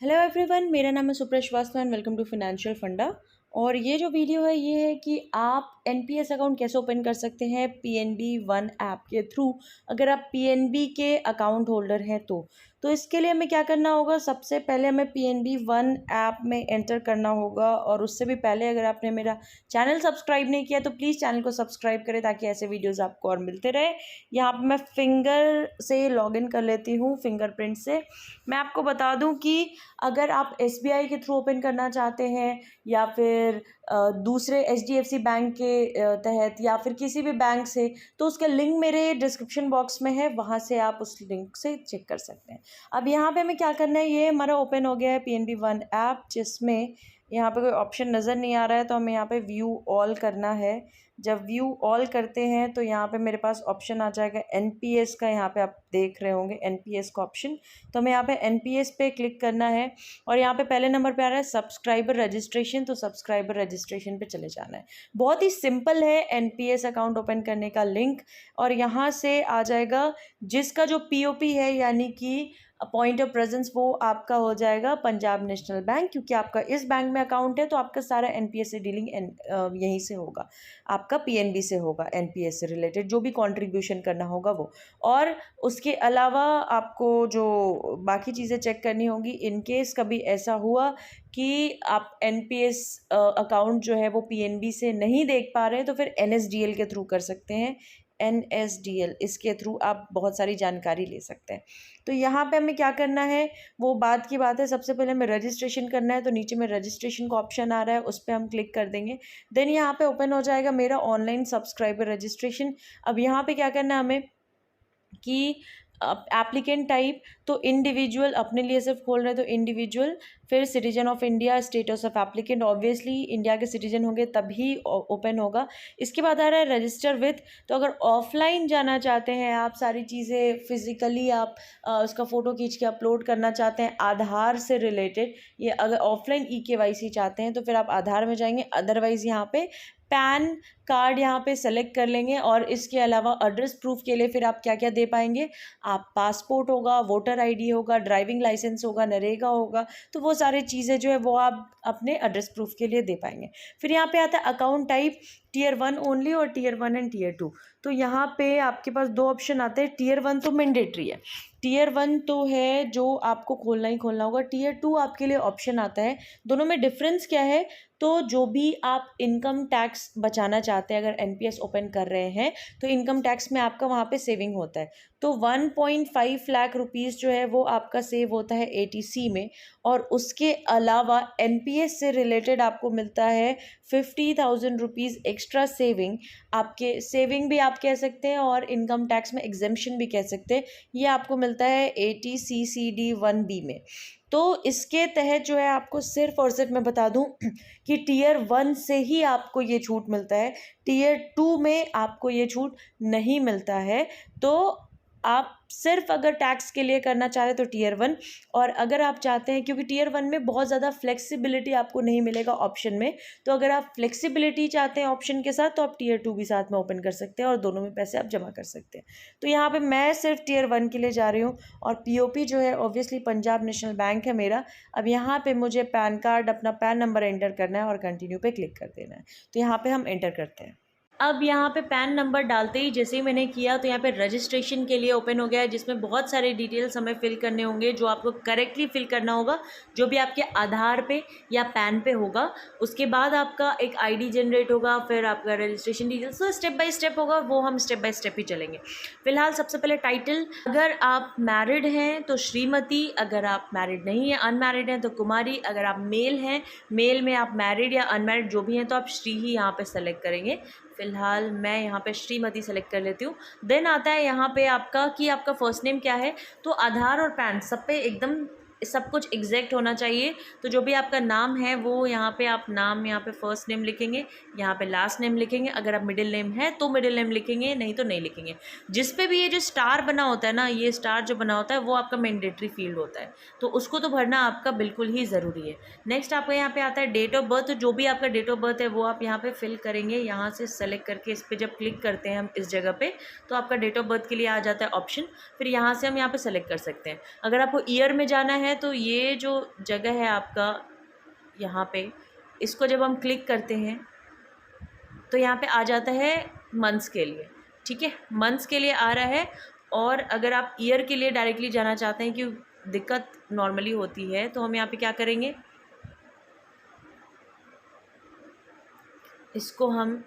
Hello everyone, मेरा नाम है Supra Srivastava and welcome to financial funda. और ये जो वीडियो है ये है कि आप एनपीएस अकाउंट कैसे ओपन कर सकते हैं पीएनबी वन ऐप के थ्रू, अगर आप पीएनबी के अकाउंट होल्डर हैं तो इसके लिए हमें क्या करना होगा। सबसे पहले हमें पीएनबी वन ऐप में एंटर करना होगा। और उससे भी पहले अगर आपने मेरा चैनल सब्सक्राइब नहीं किया तो प्लीज़ चैनल को सब्सक्राइब करें ताकि ऐसे वीडियोज़ आपको और मिलते रहे। यहाँ पर मैं फिंगर से लॉगिन कर लेती हूँ, फिंगरप्रिंट से। मैं आपको बता दूँ कि अगर आप एसबीआई के थ्रू ओपन करना चाहते हैं या फिर दूसरे एचडीएफसी बैंक के तहत या फिर किसी भी बैंक से, तो उसका लिंक मेरे डिस्क्रिप्शन बॉक्स में है, वहाँ से आप उस लिंक से चेक कर सकते हैं। अब यहाँ पे हमें क्या करना है, ये हमारा ओपन हो गया है पीएनबी वन ऐप, जिसमें यहाँ पे कोई ऑप्शन नज़र नहीं आ रहा है तो हमें यहाँ पे व्यू ऑल करना है। जब व्यू ऑल करते हैं तो यहाँ पे मेरे पास ऑप्शन आ जाएगा एनपीएस का। यहाँ पे आप देख रहे होंगे एनपीएस का ऑप्शन, तो हमें यहाँ पे एनपीएस पे क्लिक करना है। और यहाँ पे पहले नंबर पे आ रहा है सब्सक्राइबर रजिस्ट्रेशन, तो सब्सक्राइबर रजिस्ट्रेशन पे चले जाना है। बहुत ही सिंपल है एनपीएस अकाउंट ओपन करने का लिंक। और यहाँ से आ जाएगा जिसका जो पीओपी है, यानी कि पॉइंट ऑफ प्रेजेंस, वो आपका हो जाएगा पंजाब नेशनल बैंक, क्योंकि आपका इस बैंक में अकाउंट है तो आपका सारा एनपीएस से डीलिंग यहीं से होगा, आपका पीएनबी से होगा। एनपीएस से रिलेटेड जो भी कंट्रीब्यूशन करना होगा वो। और उसके अलावा आपको जो बाकी चीज़ें चेक करनी होगी, इन केस कभी ऐसा हुआ कि आप एनपीएस अकाउंट जो है वो पीएनबी से नहीं देख पा रहे हैं तो फिर एनएसडीएल के थ्रू कर सकते हैं। एनएसडीएल, इसके थ्रू आप बहुत सारी जानकारी ले सकते हैं। तो यहाँ पे हमें क्या करना है, वो बात की बात है। सबसे पहले हमें रजिस्ट्रेशन करना है, तो नीचे में रजिस्ट्रेशन का ऑप्शन आ रहा है, उस पर हम क्लिक कर देंगे। देन यहाँ पे ओपन हो जाएगा मेरा ऑनलाइन सब्सक्राइबर रजिस्ट्रेशन। अब यहाँ पे क्या करना है हमें कि एप्लीकेंट टाइप, तो इंडिविजुअल, अपने लिए सिर्फ खोल रहे हैं तो इंडिविजुअल, फिर citizen of India, status of applicant, obviously India के सिटीजन होंगे तभी ओपन होगा। इसके बाद आ रहा है रजिस्टर विथ, तो अगर ऑफलाइन जाना चाहते हैं आप, सारी चीज़ें फिजिकली आप उसका फ़ोटो खींच के अपलोड करना चाहते हैं आधार से रिलेटेड, ये अगर ऑफलाइन ईकेवाईसी चाहते हैं तो फिर आप आधार में जाएंगे। अदरवाइज़ यहाँ पे पैन कार्ड यहाँ पे सेलेक्ट कर लेंगे। और इसके अलावा एड्रेस प्रूफ के लिए फिर आप क्या क्या दे पाएंगे, आप पासपोर्ट होगा, वोटर आईडी होगा, ड्राइविंग लाइसेंस होगा, नरेगा होगा, तो वो सारी चीज़ें जो है वो आप अपने एड्रेस प्रूफ के लिए दे पाएंगे। फिर यहाँ पे आता है account type, tier one only और tier one and tier two. तो यहाँ पे आपके पास दो ऑप्शन आते हैं। टीयर वन तो मैंडेटरी है, टीयर वन तो है जो आपको खोलना ही खोलना होगा, टीयर टू आपके लिए ऑप्शन आता है। दोनों में डिफरेंस क्या है, तो जो भी आप इनकम टैक्स बचाना चाहते हैं, अगर एनपीएस ओपन कर रहे हैं तो इनकम टैक्स में आपका वहाँ पे सेविंग होता है। तो 1.5 लाख रुपीज़ जो है वो आपका सेव होता है एटीसी में। और उसके अलावा एनपीएस से रिलेटेड आपको मिलता है 50,000 रुपीज़ एक्स्ट्रा सेविंग। आपके सेविंग भी आप कह सकते हैं और इनकम टैक्स में एग्जेम्पशन भी कह सकते हैं। ये आपको मिलता है ATCCD 1B में। तो इसके तहत जो है आपको सिर्फ और सिर्फ मैं बता दूं कि टीयर वन से ही आपको ये छूट मिलता है, टीयर टू में आपको ये छूट नहीं मिलता है। तो आप सिर्फ अगर टैक्स के लिए करना चाह रहे तो टीयर वन, और अगर आप चाहते हैं, क्योंकि टीयर वन में बहुत ज़्यादा फ्लेक्सिबिलिटी आपको नहीं मिलेगा ऑप्शन में, तो अगर आप फ्लेक्सिबिलिटी चाहते हैं ऑप्शन के साथ तो आप टीयर टू भी साथ में ओपन कर सकते हैं और दोनों में पैसे आप जमा कर सकते हैं। तो यहाँ पे मैं सिर्फ टीयर वन के लिए जा रही हूँ। और पीओपी जो है ऑब्वियसली पंजाब नेशनल बैंक है मेरा। अब यहाँ पर मुझे पैन कार्ड, अपना पैन नंबर एंटर करना है और कंटिन्यू पे क्लिक कर देना है। तो यहाँ पर हम एंटर करते हैं। अब यहाँ पे पैन नंबर डालते ही जैसे ही मैंने किया तो यहाँ पे रजिस्ट्रेशन के लिए ओपन हो गया है, जिसमें बहुत सारे डिटेल्स हमें फिल करने होंगे जो आपको करेक्टली फिल करना होगा, जो भी आपके आधार पे या पैन पे होगा। उसके बाद आपका एक आईडी जनरेट होगा, फिर आपका रजिस्ट्रेशन डिटेल्स, तो स्टेप बाय स्टेप होगा, वो हम स्टेप बाय स्टेप ही चलेंगे। फिलहाल सबसे पहले टाइटल, अगर आप मैरिड हैं तो श्रीमती, अगर आप मैरिड नहीं हैं, अनमैरिड हैं तो कुमारी, अगर आप मेल हैं, मेल में आप मैरिड या अनमैरिड जो भी हैं तो आप श्री ही यहाँ पे सेलेक्ट करेंगे। फिलहाल मैं यहाँ पे श्रीमती सेलेक्ट कर लेती हूँ। देन आता है यहाँ पे आपका कि आपका फर्स्ट नेम क्या है, तो आधार और पैन सब पे एकदम सब कुछ एग्जैक्ट होना चाहिए। तो जो भी आपका नाम है वो यहाँ पे आप नाम, यहाँ पे फर्स्ट नेम लिखेंगे, यहाँ पे लास्ट नेम लिखेंगे, अगर आप मिडिल नेम है तो मिडिल नेम लिखेंगे, नहीं तो नहीं लिखेंगे। जिस पे भी ये जो स्टार बना होता है ना, ये स्टार जो बना होता है वो आपका मैंडेटरी फील्ड होता है, तो उसको तो भरना आपका बिल्कुल ही ज़रूरी है। नेक्स्ट आपका यहाँ पे आता है डेट ऑफ बर्थ, जो भी आपका डेट ऑफ बर्थ है वो आप यहाँ पे फिल करेंगे। यहाँ से सेलेक्ट करके इस पर जब क्लिक करते हैं हम इस जगह पे, तो आपका डेट ऑफ बर्थ के लिए आ जाता है ऑप्शन। फिर यहाँ से हम यहाँ पे सेलेक्ट कर सकते हैं। अगर आपको ईयर में जाना है है तो ये जो जगह है आपका यहाँ पे, इसको जब हम क्लिक करते हैं तो यहाँ पे आ जाता है मंथ्स के लिए, ठीक है, मंथ्स के लिए आ रहा है। और अगर आप ईयर के लिए डायरेक्टली जाना चाहते हैं, कि दिक्कत नॉर्मली होती है, तो हम यहाँ पे क्या करेंगे, इसको हम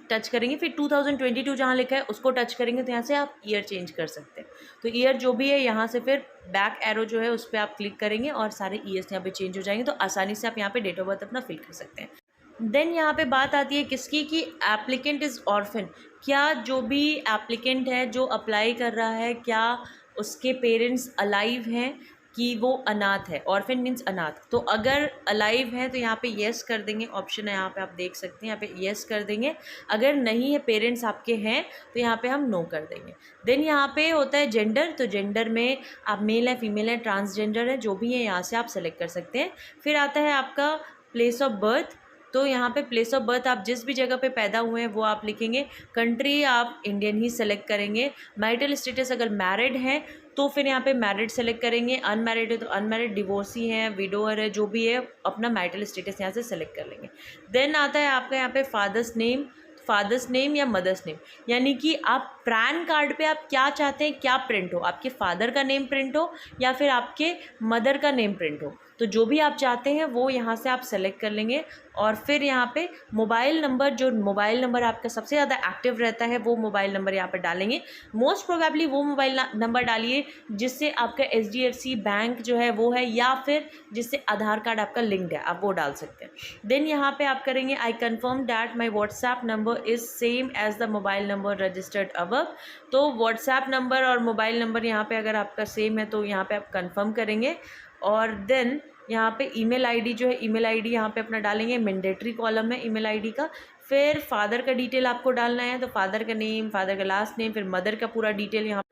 टच करेंगे, फिर 2022 जहाँ लिखा है उसको टच करेंगे, तो यहाँ से आप ईयर चेंज कर सकते हैं। तो ईयर जो भी है यहाँ से फिर बैक एरो जो है उस पर आप क्लिक करेंगे और सारे ईयर्स यहाँ पे चेंज हो जाएंगे, तो आसानी से आप यहाँ पे डेट ऑफ बर्थ अपना फिल कर सकते हैं। देन यहाँ पे बात आती है किसकी, कि एप्लीकेंट इज़ ऑर्फन। क्या जो भी एप्लीकेंट है जो अप्लाई कर रहा है, क्या उसके पेरेंट्स अलाइव हैं कि वो अनाथ है। ऑर्फन मीन्स अनाथ। तो अगर अलाइव है तो यहाँ पे येस कर देंगे, ऑप्शन है यहाँ पे आप देख सकते हैं, यहाँ पे येस कर देंगे। अगर नहीं है, पेरेंट्स आपके हैं, तो यहाँ पे हम नो कर देंगे। देन यहाँ पे होता है जेंडर, तो जेंडर में आप मेल है, फीमेल है, ट्रांसजेंडर है, जो भी है यहाँ से आप सेलेक्ट कर सकते हैं। फिर आता है आपका प्लेस ऑफ बर्थ, तो यहाँ पे प्लेस ऑफ बर्थ आप जिस भी जगह पे पैदा हुए हैं वो आप लिखेंगे। कंट्री आप इंडियन ही सेलेक्ट करेंगे। मैरिटल स्टेटस अगर मैरिड हैं तो फिर यहाँ पे मैरिड सेलेक्ट करेंगे, अनमैरिड है तो अनमैरिड, डिवोर्सी है, विडोअर है, जो भी है अपना मैरिटल स्टेटस यहाँ से सेलेक्ट कर लेंगे। देन आता है आपका यहाँ पे फादर्स नेम या मदर्स नेम, यानी कि आप पैन कार्ड पे आप क्या चाहते हैं, क्या प्रिंट हो, आपके फादर का नेम प्रिंट हो या फिर आपके मदर का नेम प्रिंट हो, तो जो भी आप चाहते हैं वो यहाँ से आप सेलेक्ट कर लेंगे। और फिर यहाँ पे मोबाइल नंबर, जो मोबाइल नंबर आपका सबसे ज़्यादा एक्टिव रहता है वो मोबाइल नंबर यहाँ पर डालेंगे। मोस्ट प्रोबेबली वो मोबाइल नंबर डालिए जिससे आपका HDFC बैंक जो है वो है, या फिर जिससे आधार कार्ड आपका लिंक्ड है, आप वो डाल सकते हैं। देन यहाँ पे आप करेंगे I confirm that my WhatsApp number is same as the mobile number registered above. तो व्हाट्सएप नंबर और मोबाइल नंबर यहाँ पे अगर आपका सेम है तो यहाँ पे आप कन्फर्म करेंगे। और देन यहाँ पे ईमेल आईडी जो है, ईमेल आईडी यहाँ पे अपना डालेंगे, मैंडेटरी कॉलम है ईमेल आईडी का। फिर फादर का डिटेल आपको डालना है, तो फादर का नेम, फादर का लास्ट नेम, फिर मदर का पूरा डिटेल यहाँ।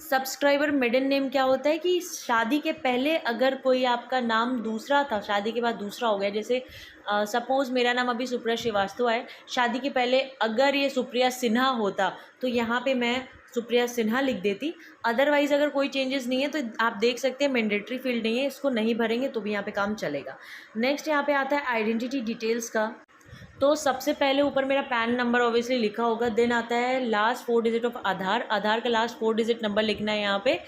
सब्सक्राइबर मिडिल नेम क्या होता है, कि शादी के पहले अगर कोई आपका नाम दूसरा था, शादी के बाद दूसरा हो गया, जैसे सपोज़ मेरा नाम अभी सुप्रिया श्रीवास्तव है, शादी के पहले अगर ये सुप्रिया सिन्हा होता तो यहाँ पे मैं सुप्रिया सिन्हा लिख देती। अदरवाइज़ अगर कोई चेंजेस नहीं है तो आप देख सकते हैं मैंडेटरी फील्ड नहीं है, इसको नहीं भरेंगे तो भी यहाँ पे काम चलेगा। नेक्स्ट यहाँ पे आता है आइडेंटिटी डिटेल्स का, तो सबसे पहले ऊपर मेरा पैन नंबर ऑब्वियसली लिखा होगा। देन आता है लास्ट 4 डिजिट ऑफ आधार, आधार का लास्ट 4 डिजिट नंबर लिखना है यहाँ पे।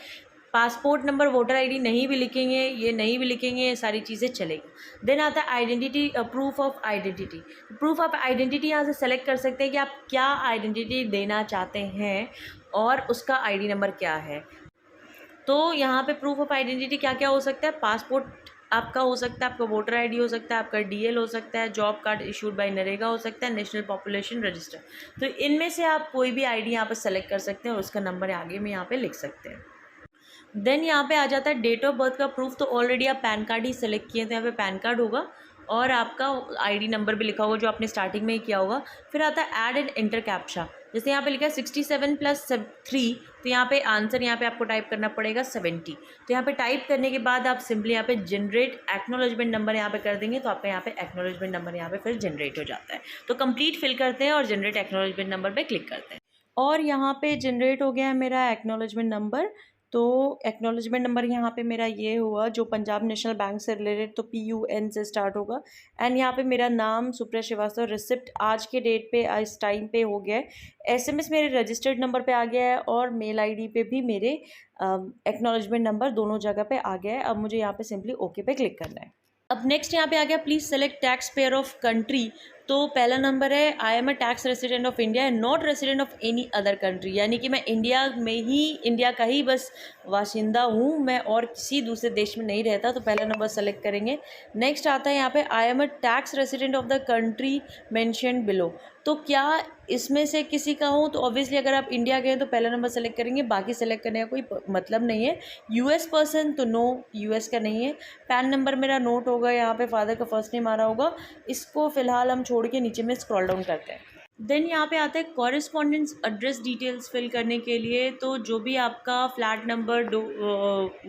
पासपोर्ट नंबर, वोटर आईडी नहीं भी लिखेंगे, ये नहीं भी लिखेंगे, ये सारी चीज़ें चलेगी। देन आता है identity, proof of identity. Proof of identity यहाँ से सेलेक्ट कर सकते हैं कि आप क्या आइडेंटिटी देना चाहते हैं और उसका आईडी नंबर क्या है। तो यहाँ पे प्रूफ ऑफ आइडेंटिटी क्या क्या हो सकता है, पासपोर्ट आपका हो सकता है, आपका वोटर आईडी हो सकता है, आपका DL हो सकता है, job card issued by NREGA हो सकता है, नेशनल पॉपुलेशन रजिस्टर। तो इनमें से आप कोई भी आईडी यहाँ पर सेलेक्ट कर सकते हैं और उसका नंबर आगे में यहाँ पे लिख सकते हैं। देन यहाँ पे आ जाता है डेट ऑफ बर्थ का प्रूफ, तो ऑलरेडी आप पैन कार्ड ही सेलेक्ट किए थे, यहाँ पे पैन कार्ड होगा और आपका आईडी नंबर भी लिखा होगा जो आपने स्टार्टिंग में ही किया होगा। फिर आता है ऐड एंड एंटर कैप्चा, जैसे यहाँ पे लिखा है 67 + 3, तो यहाँ पे आंसर यहाँ पे आपको टाइप करना पड़ेगा 70। तो यहाँ पे टाइप करने के बाद आप सिंपली यहाँ पे जनरेट एक्नॉलेजमेंट नंबर यहाँ पे कर देंगे, तो आपका यहाँ पे एक्नॉलेजमेंट नंबर यहाँ पे फिर जनरेट हो जाता है। तो कंप्लीट फिल करते हैं और जनरेट एक्नॉलेजमेंट नंबर पे क्लिक करते हैं और यहाँ पे जनरेट हो गया है मेरा एक्नॉलेजमेंट नंबर। तो एक्नॉलेजमेंट नंबर यहाँ पे मेरा ये हुआ जो पंजाब नेशनल बैंक से रिलेटेड, तो PUN से स्टार्ट होगा। एंड यहाँ पे मेरा नाम सुप्रिया श्रीवास्तव, रिसिप्ट आज के डेट पे इस टाइम पे हो गया है, SMS मेरे रजिस्टर्ड नंबर पे आ गया है और मेल ID पे भी मेरे एक्नॉलेजमेंट नंबर दोनों जगह पे आ गया है। अब मुझे यहाँ पे सिंपली ओके पे क्लिक करना है। अब नेक्स्ट यहाँ पे आ गया please select tax payer of country. तो पहला नंबर है I am a tax resident of India and not resident of any other country, यानी कि मैं इंडिया में ही, इंडिया का ही बस वाशिंदा हूँ, मैं और किसी दूसरे देश में नहीं रहता, तो पहला नंबर सेलेक्ट करेंगे। नेक्स्ट आता है यहाँ पे I am a tax resident of the country mentioned below, तो क्या इसमें से किसी का हूँ, तो ऑब्वियसली अगर आप इंडिया के हैं तो पहला नंबर सेलेक्ट करेंगे, बाकी सेलेक्ट करने का कोई मतलब नहीं है। US पर्सन तो नो, US का नहीं है। पैन नंबर मेरा नोट होगा, यहाँ पे फादर का फर्स्ट नेम आ रहा होगा, इसको फिलहाल हम छोड़ के नीचे में स्क्रॉल डाउन करते हैं। देन यहाँ पे आता है कॉरेस्पॉन्डेंस एड्रेस डिटेल्स फिल करने के लिए, तो जो भी आपका फ्लैट नंबर,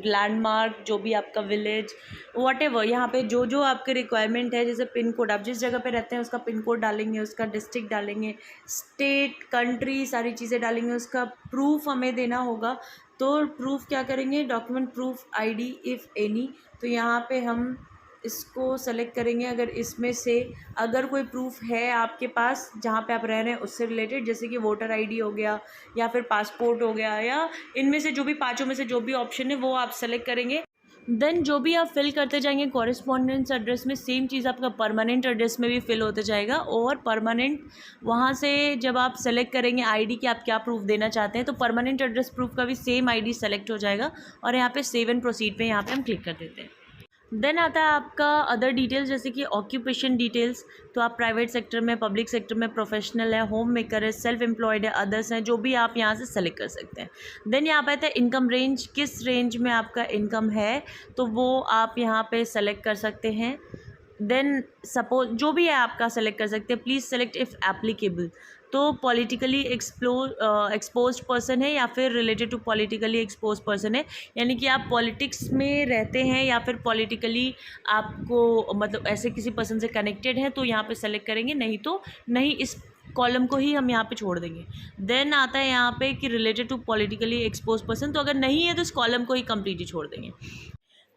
लैंडमार्क, जो भी आपका विलेज, व्हाटएवर, यहाँ पे जो जो आपके रिक्वायरमेंट है, जैसे पिन कोड, आप जिस जगह पे रहते हैं उसका पिन कोड डालेंगे, उसका डिस्ट्रिक्ट डालेंगे, स्टेट, कंट्री, सारी चीज़ें डालेंगे, उसका प्रूफ हमें देना होगा। तो प्रूफ क्या करेंगे, document proof ID if any. तो यहाँ पे हम इसको सेलेक्ट करेंगे। अगर इसमें से अगर कोई प्रूफ है आपके पास जहाँ पे आप रह रहे हैं उससे रिलेटेड, जैसे कि वोटर आईडी हो गया या फिर पासपोर्ट हो गया, या इनमें से जो भी पांचों में से जो भी ऑप्शन है वो आप सेलेक्ट करेंगे। देन जो भी आप फिल करते जाएंगे कॉरेस्पॉन्डेंस एड्रेस में, सेम चीज़ आपका परमानेंट एड्रेस में भी फिल होते जाएगा। और परमानेंट वहाँ से जब आप सेलेक्ट करेंगे आईडी कि आप क्या प्रूफ देना चाहते हैं, तो परमानेंट एड्रेस प्रूफ का भी सेम आईडी सेलेक्ट हो जाएगा। और यहाँ पे सेव एंड प्रोसीड पे यहाँ पे हम क्लिक कर देते हैं। देन आता है आपका अदर डिटेल्स, जैसे कि ऑक्यूपेशन डिटेल्स। तो आप प्राइवेट सेक्टर में, पब्लिक सेक्टर में, प्रोफेशनल है, होम मेकर है, सेल्फ एम्प्लॉयड है, अदर्स हैं, जो भी आप यहाँ से सेलेक्ट कर सकते हैं। देन यहाँ पे आता है इनकम रेंज, किस रेंज में आपका इनकम है तो वो आप यहाँ पे सेलेक्ट कर सकते हैं। देन सपोज जो भी है आपका सेलेक्ट कर सकते हैं। प्लीज़ सेलेक्ट इफ़ एप्लीकेबल, तो पॉलिटिकली एक्सपोज्ड पर्सन है या फिर related to politically expose person है, यानी कि आप पॉलिटिक्स में रहते हैं या फिर पॉलिटिकली आपको मतलब ऐसे किसी पर्सन से कनेक्टेड हैं, तो यहाँ पे सेलेक्ट करेंगे, नहीं तो नहीं, इस कॉलम को ही हम यहाँ पे छोड़ देंगे। देन आता है यहाँ पे कि related to politically expose person, तो अगर नहीं है तो इस कॉलम को ही कम्प्लीटली छोड़ देंगे।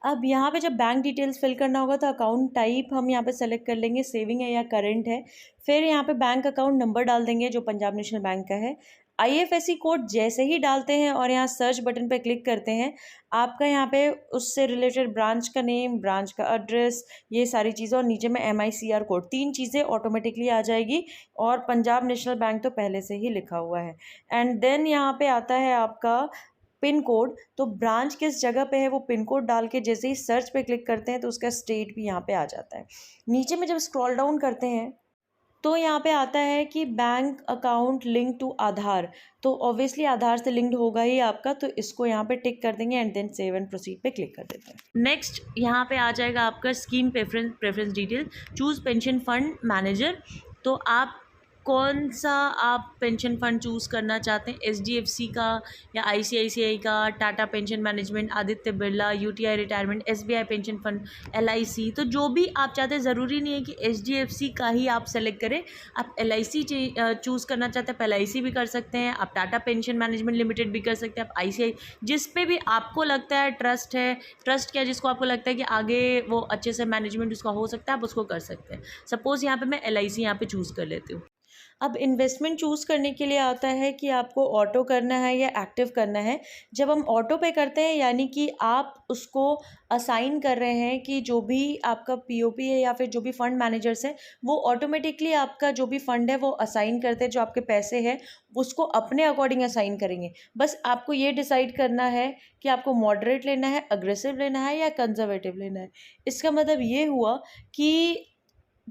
अब यहाँ पे जब बैंक डिटेल्स फिल करना होगा तो अकाउंट टाइप हम यहाँ पे सेलेक्ट कर लेंगे, सेविंग है या करंट है। फिर यहाँ पे बैंक अकाउंट नंबर डाल देंगे जो पंजाब नेशनल बैंक का है। IFSC कोड जैसे ही डालते हैं और यहाँ सर्च बटन पे क्लिक करते हैं, आपका यहाँ पे उससे रिलेटेड ब्रांच का नेम, ब्रांच का एड्रेस, ये सारी चीज़ें, और नीचे में MICR कोड, 3 चीज़ें ऑटोमेटिकली आ जाएगी। और पंजाब नेशनल बैंक तो पहले से ही लिखा हुआ है। एंड देन यहाँ पे आता है आपका पिन कोड। तो ब्रांच किस जगह पे है वो पिन कोड डाल के जैसे ही सर्च पे क्लिक करते हैं तो उसका स्टेट भी यहाँ पे आ जाता है। नीचे में जब स्क्रॉल डाउन करते हैं तो यहाँ पे आता है कि बैंक अकाउंट लिंक टू आधार, तो ऑब्वियसली आधार से लिंक्ड होगा ही आपका, तो इसको यहाँ पे टिक कर देंगे and then save and proceed पे क्लिक कर देते हैं। नेक्स्ट यहाँ पे आ जाएगा आपका scheme preference detail, choose pension fund manager. तो आप कौन सा आप पेंशन फ़ंड चूज़ करना चाहते हैं, HDFC का या ICICI का, Tata pension management, Aditya Birla, UTI retirement, SBI pension fund, LIC। तो जो भी आप चाहते हैं, ज़रूरी नहीं है कि HDFC का ही आप सेलेक्ट करें। आप LIC चूज़ करना चाहते हैं आप LIC भी कर सकते हैं, आप टाटा पेंशन मैनेजमेंट लिमिटेड भी कर सकते हैं, आप ICI, जिस पे भी आपको लगता है ट्रस्ट है, ट्रस्ट क्या, जिसको आपको लगता है कि आगे वो अच्छे से मैनेजमेंट उसका हो सकता है, आप उसको कर सकते हैं। सपोज़ यहाँ पर मैं LIC यहाँ पर चूज़ कर लेती हूँ। अब इन्वेस्टमेंट चूज़ करने के लिए आता है कि आपको ऑटो करना है या एक्टिव करना है। जब हम ऑटो पे करते हैं यानी कि आप उसको असाइन कर रहे हैं कि जो भी आपका POP है या फिर जो भी फंड मैनेजर्स हैं वो ऑटोमेटिकली आपका जो भी फंड है वो असाइन करते हैं, जो आपके पैसे हैं उसको अपने अकॉर्डिंग असाइन करेंगे। बस आपको ये डिसाइड करना है कि आपको मॉडरेट लेना है, अग्रेसिव लेना है या कंजर्वेटिव लेना है। इसका मतलब ये हुआ कि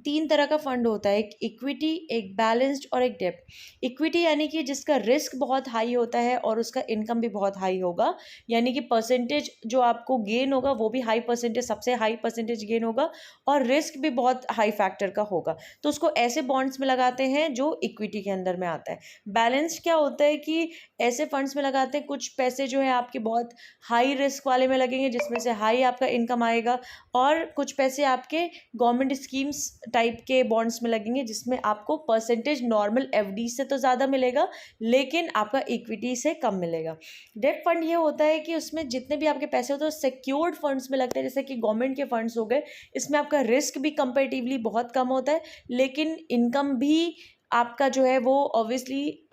3 तरह का फंड होता है, एक इक्विटी, एक बैलेंस्ड और एक डेब्ट। इक्विटी यानी कि जिसका रिस्क बहुत हाई होता है और उसका इनकम भी बहुत हाई होगा, यानी कि परसेंटेज जो आपको गेन होगा वो भी हाई परसेंटेज, सबसे हाई परसेंटेज गेन होगा, और रिस्क भी बहुत हाई फैक्टर का होगा। तो उसको ऐसे बॉन्ड्स में लगाते हैं जो इक्विटी के अंदर में आता है। बैलेंस्ड क्या होता है कि ऐसे फंड्स में लगाते हैं, कुछ पैसे जो है आपके बहुत हाई रिस्क वाले में लगेंगे जिसमें से हाई आपका इनकम आएगा, और कुछ पैसे आपके गवर्नमेंट स्कीम्स टाइप के बॉन्ड्स में लगेंगे जिसमें आपको परसेंटेज नॉर्मल FD से तो ज़्यादा मिलेगा लेकिन आपका इक्विटी से कम मिलेगा। डेट फंड ये होता है कि उसमें जितने भी आपके पैसे होते हैं सिक्योर्ड फंड्स में लगते हैं, जैसे कि गवर्नमेंट के फंड्स हो गए। इसमें आपका रिस्क भी कंपेरेटिवली बहुत कम होता है लेकिन इनकम भी आपका जो है वो ऑब्वियसली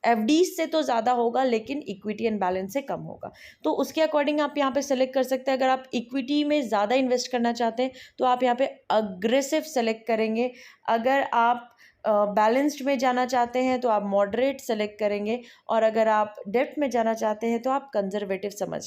FD से तो ज़्यादा होगा लेकिन इक्विटी एंड बैलेंस से कम होगा। तो उसके अकॉर्डिंग आप यहाँ पे सेलेक्ट कर सकते हैं। अगर आप इक्विटी में ज़्यादा इन्वेस्ट करना चाहते हैं तो आप यहाँ पे अग्रेसिव सेलेक्ट करेंगे। अगर आप बैलेंस्ड में जाना चाहते हैं तो आप मॉडरेट सेलेक्ट करेंगे, और अगर आप डेप्थ में जाना चाहते हैं तो आप कंजर्वेटिव समझ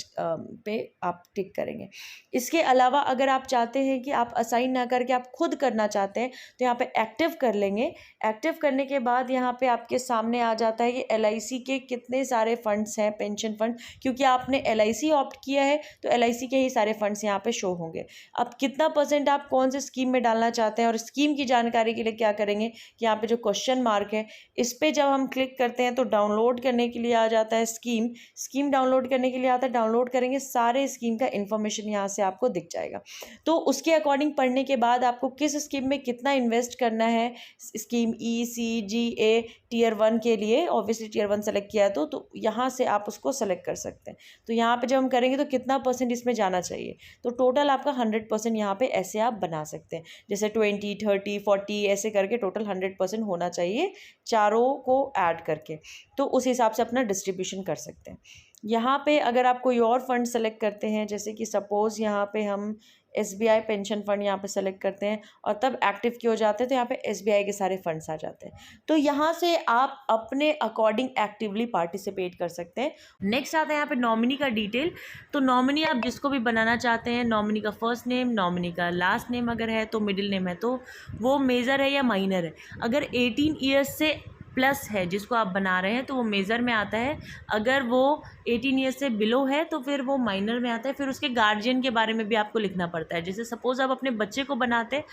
पे आप टिक करेंगे। इसके अलावा अगर आप चाहते हैं कि आप असाइन ना करके आप खुद करना चाहते हैं तो यहाँ पे एक्टिव कर लेंगे। एक्टिव करने के बाद यहाँ पे आपके सामने आ जाता है कि LIC के कितने सारे फंड्स हैं, पेंशन फंड, क्योंकि आपने LIC ऑप्ट किया है तो LIC के ही सारे फंड्स यहाँ पे शो होंगे। अब कितना % आप कौन से स्कीम में डालना चाहते हैं और स्कीम की जानकारी के लिए क्या करेंगे, यहाँ पे जो क्वेश्चन मार्क है इस पर जब हम क्लिक करते हैं तो डाउनलोड करने के लिए आ जाता है स्कीम डाउनलोड करने के लिए आता है। डाउनलोड करेंगे सारे स्कीम का इन्फॉर्मेशन यहाँ से आपको दिख जाएगा। तो उसके अकॉर्डिंग पढ़ने के बाद आपको किस स्कीम में कितना इन्वेस्ट करना है, स्कीम ECGA टियर 1 के लिए, ऑब्वियसली टियर 1 सेलेक्ट किया है तो यहाँ से आप उसको सेलेक्ट कर सकते हैं। तो यहाँ पे जब हम करेंगे तो कितना % इसमें जाना चाहिए, तो टोटल आपका 100% यहाँ पे ऐसे आप बना सकते हैं। जैसे 20, 30, 40 ऐसे करके टोटल 100% होना चाहिए चारों को ऐड करके, तो उस हिसाब से अपना डिस्ट्रीब्यूशन कर सकते हैं। यहाँ पे अगर आप कोई और फंड सेलेक्ट करते हैं, जैसे कि सपोज़ यहाँ पे हम SBI पेंशन फंड यहाँ पे सेलेक्ट करते हैं और तब एक्टिव क्यों जाते हैं तो यहाँ पे SBI के सारे फंड्स आ जाते हैं। तो यहाँ से आप अपने अकॉर्डिंग एक्टिवली पार्टिसिपेट कर सकते हैं। नेक्स्ट आता है यहाँ पे नॉमिनी का डिटेल। तो नॉमिनी आप जिसको भी बनाना चाहते हैं, नॉमिनी का फर्स्ट नेम, नॉमिनी का लास्ट नेम अगर है तो, मिडिल नेम है तो वो मेजर है या माइनर है। अगर 18 ईयर्स से प्लस है जिसको आप बना रहे हैं तो वो मेजर में आता है। अगर वो 18 ईयर्स से बिलो है तो फिर वो माइनर में आता है। फिर उसके गार्जियन के बारे में भी आपको लिखना पड़ता है। जैसे सपोज़ आप अपने बच्चे को बनाते हैं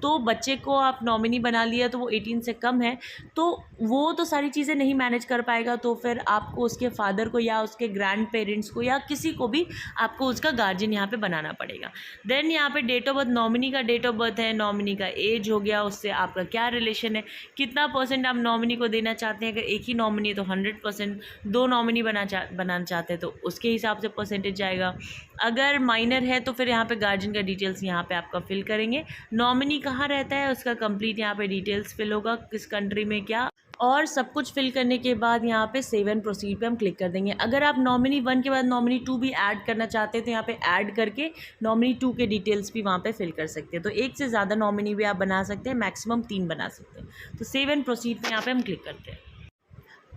तो बच्चे को आप नॉमिनी बना लिया तो वो 18 से कम है तो वो तो सारी चीज़ें नहीं मैनेज कर पाएगा, तो फिर आपको उसके फादर को या उसके ग्रैंड पेरेंट्स को या किसी को भी आपको उसका गार्जियन यहाँ पे बनाना पड़ेगा। देन यहाँ पे डेट ऑफ बर्थ, नॉमिनी का डेट ऑफ बर्थ है, नॉमिनी का एज हो गया, उससे आपका क्या रिलेशन है, कितना % आप नॉमिनी को देना चाहते हैं। अगर एक ही नॉमिनी है तो 100%, 2 नॉमिनी बनाना चाहते हैं तो उसके हिसाब से परसेंटेज जाएगा। अगर माइनर है तो फिर यहाँ पे गार्जियन का डिटेल्स यहाँ पे आपका फिल करेंगे। नॉमिनी कहाँ रहता है उसका कंप्लीट यहाँ पे डिटेल्स फिल होगा, किस कंट्री में क्या, और सब कुछ फिल करने के बाद यहाँ पे सेव एंड प्रोसीड पे हम क्लिक कर देंगे। अगर आप नॉमिनी 1 के बाद नॉमिनी 2 भी ऐड करना चाहते हैं तो यहाँ पे ऐड करके नॉमिनी 2 के डिटेल्स भी वहाँ पे फिल कर सकते हैं। तो एक से ज़्यादा नॉमिनी भी आप बना सकते हैं, मैक्सिमम 3 बना सकते हैं। तो सेव एंड प्रोसीड पे यहाँ पे हम क्लिक करते हैं।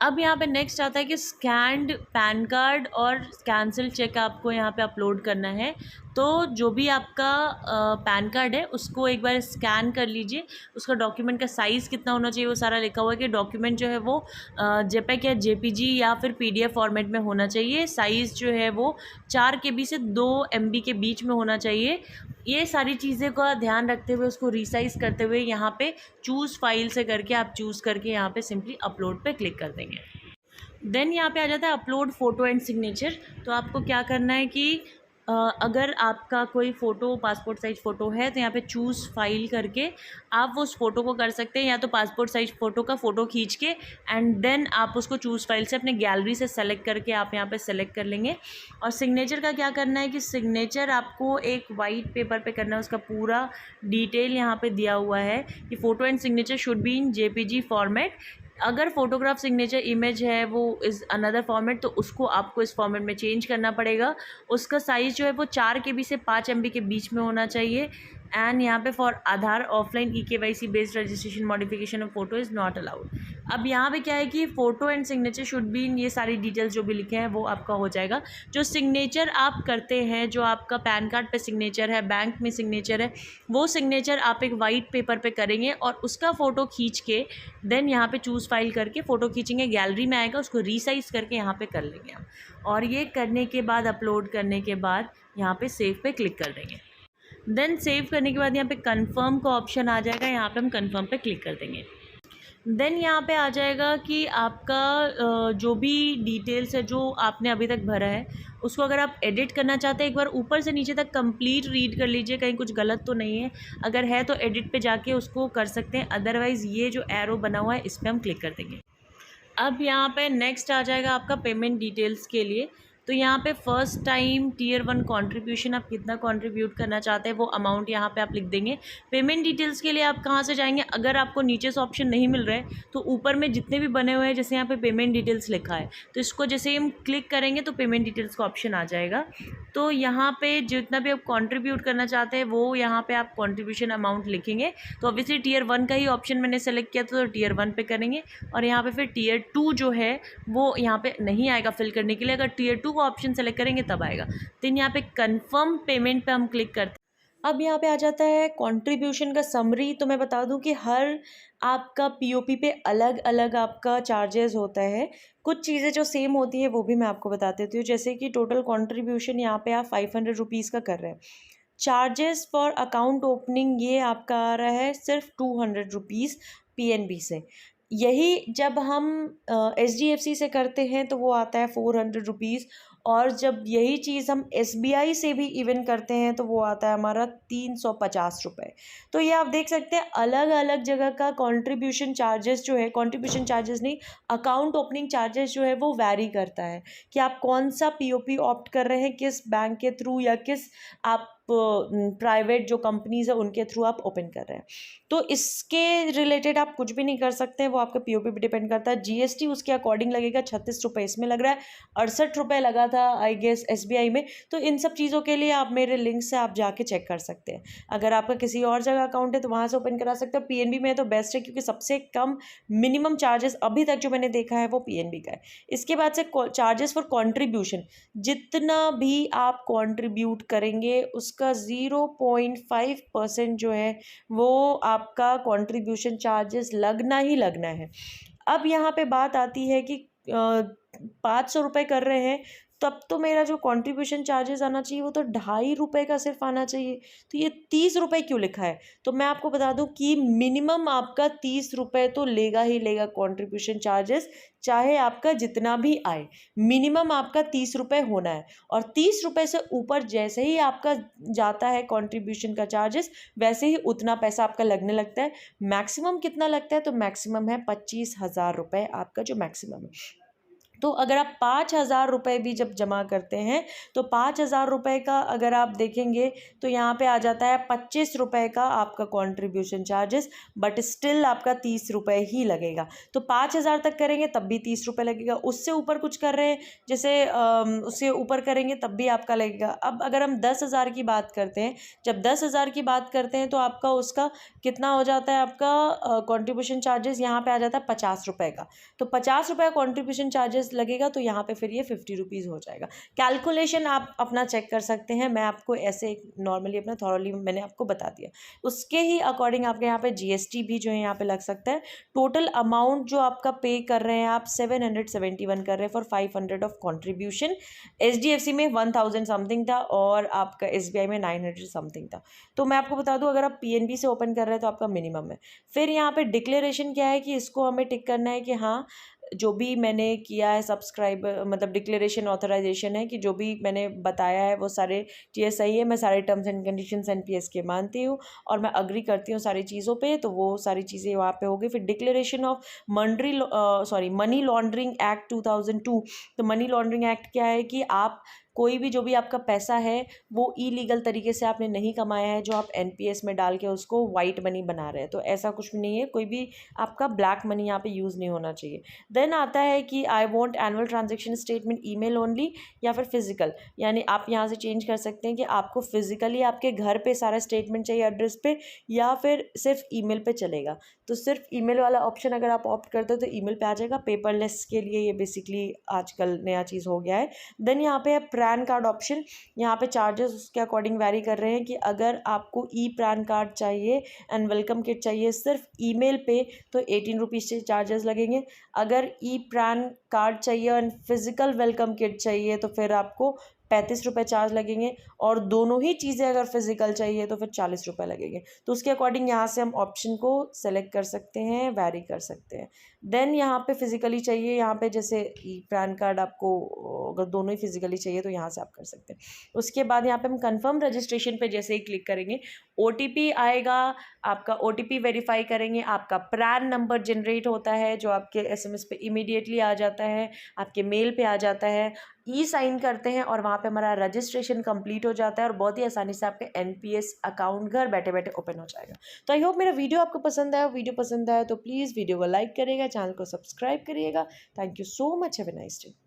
अब यहाँ पे नेक्स्ट आता है कि स्कैन्ड पैन कार्ड और कैंसिल चेक आपको यहाँ पे अपलोड करना है। तो जो भी आपका पैन कार्ड है उसको एक बार स्कैन कर लीजिए। उसका डॉक्यूमेंट का साइज़ कितना होना चाहिए वो सारा लिखा हुआ है कि डॉक्यूमेंट जो है वो जेपेग या JPG या फिर PDF फॉर्मेट में होना चाहिए। साइज़ जो है वो 4 KB से 2 MB के बीच में होना चाहिए। ये सारी चीज़ें का ध्यान रखते हुए उसको रीसाइज़ करते हुए यहाँ पे चूज़ फाइल से करके आप चूज़ करके यहाँ पे सिंपली अपलोड पे क्लिक कर देंगे। देन यहाँ पे आ जाता है अपलोड फ़ोटो एंड सिग्नेचर। तो आपको क्या करना है कि अगर आपका कोई फ़ोटो पासपोर्ट साइज़ फ़ोटो है तो यहाँ पे चूज़ फाइल करके आप उस फ़ोटो को कर सकते हैं, या तो पासपोर्ट साइज़ फ़ोटो का फ़ोटो खींच के एंड देन आप उसको चूज़ फाइल से अपने गैलरी से सेलेक्ट करके आप यहाँ पे सेलेक्ट कर लेंगे। और सिग्नेचर का क्या करना है कि सिग्नेचर आपको एक वाइट पेपर पे करना है, उसका पूरा डिटेल यहाँ पे दिया हुआ है कि photo and signature should be in JPG format. अगर फोटोग्राफ सिग्नेचर इमेज है वो इज़ अनदर फॉर्मेट तो उसको आपको इस फॉर्मेट में चेंज करना पड़ेगा। उसका साइज़ जो है वो 4 KB से 5 MB के बीच में होना चाहिए। एंड यहाँ पे for Aadhaar offline EKYC based registration modification of photo is not allowed. अब यहाँ पे क्या है कि photo and signature should be in, ये सारी डिटेल्स जो भी लिखे हैं वो आपका हो जाएगा। जो सिग्नेचर आप करते हैं, जो आपका पैन कार्ड पे सिग्नेचर है, बैंक में सिग्नेचर है, वो सिग्नेचर आप एक वाइट पेपर पे करेंगे और उसका फ़ोटो खींच के देन यहाँ पे चूज़ फाइल करके फ़ोटो खींचेंगे, गैलरी में आएगा, उसको रीसाइज़ करके यहाँ पे कर लेंगे हम। और ये करने के बाद अपलोड करने के बाद यहाँ पे सेव पे क्लिक कर देंगे। देन सेव करने के बाद यहाँ पे कंफर्म का ऑप्शन आ जाएगा, यहाँ पे हम कंफर्म पे क्लिक कर देंगे। देन यहाँ पे आ जाएगा कि आपका जो भी डिटेल्स है जो आपने अभी तक भरा है उसको अगर आप एडिट करना चाहते हैं एक बार ऊपर से नीचे तक कंप्लीट रीड कर लीजिए, कहीं कुछ गलत तो नहीं है। अगर है तो एडिट पे जाके उसको कर सकते हैं, अदरवाइज़ ये जो एरो बना हुआ है इस पर हम क्लिक कर देंगे। अब यहाँ पे नेक्स्ट आ जाएगा आपका पेमेंट डिटेल्स के लिए। तो यहाँ पे फर्स्ट टाइम टियर 1 कंट्रीब्यूशन आप कितना कंट्रीब्यूट करना चाहते हैं वो अमाउंट यहाँ पे आप लिख देंगे। पेमेंट डिटेल्स के लिए आप कहाँ से जाएंगे, अगर आपको नीचे से ऑप्शन नहीं मिल रहा है तो ऊपर में जितने भी बने हुए हैं जैसे यहाँ पे पेमेंट डिटेल्स लिखा है तो इसको जैसे ही हम क्लिक करेंगे तो पेमेंट डिटेल्स का ऑप्शन आ जाएगा। तो यहाँ पे जितना भी आप कंट्रीब्यूट करना चाहते हैं वो यहाँ पे आप कंट्रीब्यूशन अमाउंट लिखेंगे। तो ऑब्वियसली टियर 1 का ही ऑप्शन मैंने सेलेक्ट किया था तो टियर 1 पे करेंगे और यहाँ पे फिर टियर 2 जो है वो यहाँ पे नहीं आएगा फिल करने के लिए, अगर टियर 2 का ऑप्शन सेलेक्ट करेंगे तब आएगा। देन यहाँ पे कंफर्म पेमेंट पे हम क्लिक करते हैं। अब यहाँ पे आ जाता है कंट्रीब्यूशन का समरी। तो मैं बता दूं कि हर आपका POP पे अलग अलग आपका चार्जेस होता है। कुछ चीज़ें जो सेम होती है वो भी मैं आपको बता देती हूँ, जैसे कि टोटल कंट्रीब्यूशन यहाँ पे आप 500 रुपीज़ का कर रहे हैं। चार्जेस फॉर अकाउंट ओपनिंग ये आपका आ रहा है सिर्फ 200 रुपीज़ PNB से। यही जब हम HDFC से करते हैं तो वो आता है 400 रुपीज़, और जब यही चीज़ हम SBI से भी इवन करते हैं तो वो आता है हमारा 350 रुपये। तो ये आप देख सकते हैं अलग अलग जगह का कंट्रीब्यूशन चार्जेस जो है, कंट्रीब्यूशन चार्जेस नहीं, अकाउंट ओपनिंग चार्जेस जो है वो वैरी करता है कि आप कौन सा POP ऑप्ट कर रहे हैं, किस बैंक के थ्रू या किस आप प्राइवेट जो कंपनीज है उनके थ्रू आप ओपन कर रहे हैं। तो इसके रिलेटेड आप कुछ भी नहीं कर सकते हैं, वो आपके POP पे डिपेंड करता है। GST उसके अकॉर्डिंग लगेगा, 36 रुपये इसमें लग रहा है, 68 रुपये लगा था आई गेस SBI में। तो इन सब चीज़ों के लिए आप मेरे लिंक से आप जाके चेक कर सकते हैं। अगर आपका किसी और जगह अकाउंट है तो वहाँ से ओपन करा सकते हैं। PNB में तो बेस्ट है, क्योंकि सबसे कम मिनिमम चार्जेस अभी तक जो मैंने देखा है वो PNB का है। इसके बाद से चार्जेस फॉर कॉन्ट्रीब्यूशन, जितना भी आप कॉन्ट्रीब्यूट करेंगे उसका 0.5% जो है वो आपका कंट्रीब्यूशन चार्जेस लगना ही लगना है। अब यहाँ पे बात आती है कि 500 रुपये कर रहे हैं, तब तो मेरा जो कंट्रीब्यूशन चार्जेस आना चाहिए वो तो 2.5 रुपये का सिर्फ आना चाहिए। तो ये 30 रुपये क्यों लिखा है? तो मैं आपको बता दूं कि मिनिमम आपका 30 रुपये तो लेगा ही लेगा कंट्रीब्यूशन चार्जेस, चाहे आपका जितना भी आए, मिनिमम आपका 30 रुपये होना है। और 30 रुपये से ऊपर जैसे ही आपका जाता है कंट्रीब्यूशन का चार्जेस, वैसे ही उतना पैसा आपका लगने लगता है। मैक्सिमम कितना लगता है? तो मैक्सिमम है 25,000 रुपये आपका जो मैक्सिमम है। तो अगर आप 5,000 रुपये भी जब जमा करते हैं तो 5,000 रुपये का अगर आप देखेंगे तो यहाँ पे आ जाता है 25 रुपये का आपका कंट्रीब्यूशन चार्जेस, बट स्टिल आपका 30 रुपये ही लगेगा। तो 5,000 तक करेंगे तब भी 30 रुपये लगेगा, उससे ऊपर कुछ कर रहे हैं जैसे उससे ऊपर करेंगे तब भी आपका लगेगा। अब अगर हम 10,000 की बात करते हैं, जब 10,000 की बात करते हैं तो आपका उसका कितना हो जाता है, आपका कंट्रीब्यूशन चार्जेस यहाँ पे आ जाता है 50 रुपये का। तो 50 रुपये कंट्रीब्यूशन चार्जेस लगेगा, तो यहाँ पे फिर ये 50 रुपीज़ हो जाएगा। कैलकुलेशन आप अपना चेक कर सकते हैं, मैं आपको ऐसे नॉर्मली अपना थॉरली मैंने आपको बता दिया। उसके ही अकॉर्डिंग आपके यहाँ पे GST भी जो है यहाँ पे लग सकता है। टोटल अमाउंट जो आपका पे कर रहे हैं आप 771 कर रहे हैं फॉर 500 ऑफ कॉन्ट्रीब्यूशन। HDFC में 1000 समथिंग था और आपका SBI में 900 समथिंग था। तो मैं आपको बता दूं, अगर आप PNB से ओपन कर रहे हैं तो आपका मिनिमम है। फिर यहाँ पे डिक्लेरेशन क्या है कि इसको हमें टिक करना है कि हाँ जो भी मैंने किया है सब्सक्राइब, मतलब डिक्लेरेशन ऑथराइजेशन है कि जो भी मैंने बताया है वो सारे चीज़ें सही है, मैं सारे टर्म्स एंड कंडीशंस NPS के मानती हूँ और मैं अग्री करती हूँ सारी चीज़ों पे। तो वो सारी चीज़ें वहाँ पे होगी। फिर declaration of money laundering act 2002। तो मनी लॉन्ड्रिंग एक्ट क्या है कि आप कोई भी जो भी आपका पैसा है वो इलीगल तरीके से आपने नहीं कमाया है, जो आप NPS में डाल के उसको वाइट मनी बना रहे हैं, तो ऐसा कुछ भी नहीं है। कोई भी आपका ब्लैक मनी यहाँ पे यूज़ नहीं होना चाहिए। देन आता है कि I want annual transaction statement email only या फिर फिजिकल, यानी आप यहाँ से चेंज कर सकते हैं कि आपको फिजिकली आपके घर पे सारा स्टेटमेंट चाहिए एड्रेस पे, या फिर सिर्फ ईमेल पे चलेगा। तो सिर्फ ईमेल वाला ऑप्शन अगर आप ऑप्ट करते हो तो ईमेल पे आ जाएगा। पेपरलेस के लिए ये बेसिकली आजकल नया चीज़ हो गया है। देन यहाँ पे है पैन कार्ड ऑप्शन। यहाँ पे चार्जेस उसके अकॉर्डिंग वैरी कर रहे हैं कि अगर आपको पैन कार्ड चाहिए एंड वेलकम किट चाहिए सिर्फ ईमेल पे तो 18 रुपीज़ से चार्जेस लगेंगे। अगर पैन कार्ड चाहिए एंड फिजिकल वेलकम किट चाहिए तो फिर आपको 35 रुपये चार्ज लगेंगे, और दोनों ही चीज़ें अगर फिजिकल चाहिए तो फिर 40 रुपये लगेंगे। तो उसके अकॉर्डिंग यहाँ से हम ऑप्शन को सेलेक्ट कर सकते हैं, वैरी कर सकते हैं। देन यहाँ पे फिजिकली चाहिए, यहाँ पे जैसे पैन कार्ड आपको अगर दोनों ही फिजिकली चाहिए तो यहाँ से आप कर सकते हैं। उसके बाद यहाँ पे हम कंफर्म रजिस्ट्रेशन पे जैसे ही क्लिक करेंगे OTP आएगा, आपका OTP वेरीफाई करेंगे, आपका पैन नंबर जनरेट होता है जो आपके SMS पे इमीडिएटली आ जाता है, आपके मेल पे आ जाता है, साइन करते हैं और वहाँ पे हमारा रजिस्ट्रेशन कंप्लीट हो जाता है और बहुत ही आसानी से आपके NPS अकाउंट घर बैठे बैठे ओपन हो जाएगा। तो आई होप मेरा वीडियो आपको पसंद आया। वीडियो पसंद आया तो प्लीज़ वीडियो को लाइक करिएगा, चैनल को सब्सक्राइब करिएगा। Thank you so much, have a nice day.